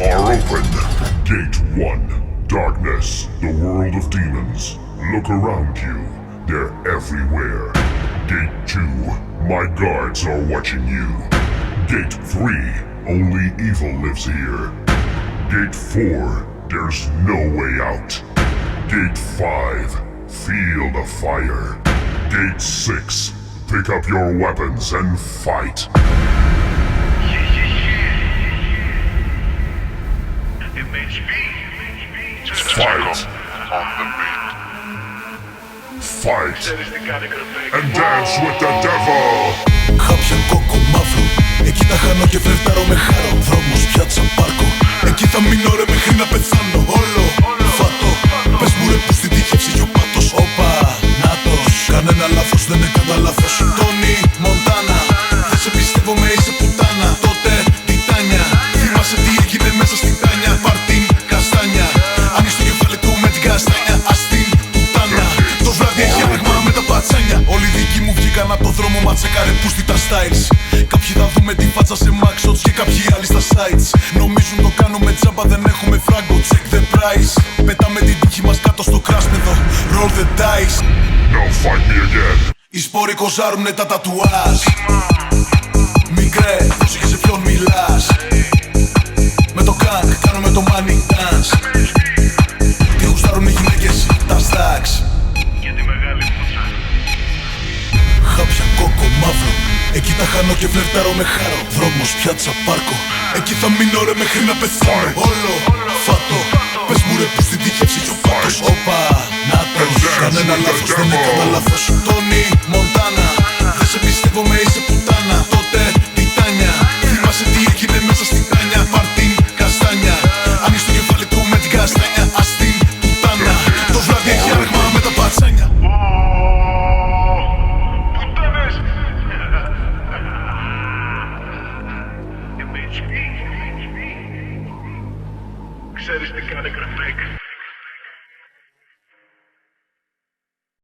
are open. Gate 1. Darkness, the world of demons. Look around you. They're everywhere. Gate 2. My guards are watching you. Gate 3. Only evil lives here. Gate 4. There's no way out. Gate 5. Feel the fire. Gate 6. Pick up your weapons and fight. Fight. Fight. And dance with the devil. Χάπια κόκο μαύρο, εκεί τα χάνω και φλερτάρω με χάρο. Δρόμος πιάτσα πάρκο, εκεί θα μείνω ρε μέχρι να πεθάνω. Όλο φάτο, πες μου ρε που στην τύχη ψυχει ο πάτος. Όπα, νάτος, κανένα λάθος δεν έκανα λάθος. Τόνι Μοντάνα, δεν σε πιστεύω με είσαι πουτάνα. Τότε τιτάνια, θυμάσαι τι έγινε μέσα στην Τάνια. Παρτίν καστάνια, άνοιξε το κεφάλι του με την καστάνια. Ας την πουτάνα, το βράδυ έχει άραγμα με τα πατσάνια. Όλοι οι δικοί μου βγήκαν από το δρόμο, μα τσεκάρε πούστη τα styles. Κάποιοι θα δούμε τη φάτσα σε maxshots και κάποιοι άλλοι στα sites. Νομίζουν το κάνουμε τζάμπα, δεν έχουμε φράγκο, check the price. Πετάμε την τύχη μας κάτω στο κράσπεδο, roll the dice. Now fight me again. Οι σπόροι κοζάρουνε τα τατουάζ. Μικρέ, πρόσεχε σε ποιον μιλάς. Με το gang, κάνουμε το money dance. Τι γουστάρουνε οι γυναίκες, τα stacks. Για τη μεγάλη πούτσα. Χάπια κόκο μαύρο, εκεί τα χάνω και φλερτάρω με χάρο. Δρόμος πιάτσα πάρκο, εκεί θα μείνω ρε μέχρι να πεθάνω. Όλο φάτο, πες μου ρε που στην τύχη ψυχει ο πάτος. Όπα, νάτος, κανένα λάθος δεν έκανα λάθος. Τόνι Μοντάνα, δεν σε πιστεύω με είσαι πουτάνα. Τότε τιτάνια, θυμάσαι τι έγινε μέσα στην Τάνια. Παρτίν καστάνια, άνοιξε το κεφάλι του με την καστάνια. Ας την πουτάνα, το βράδυ έχει άραγμα με τα πατσάνια. Πουτάνες! MHP. Ξέρεις τι κάνει κρεφέκ.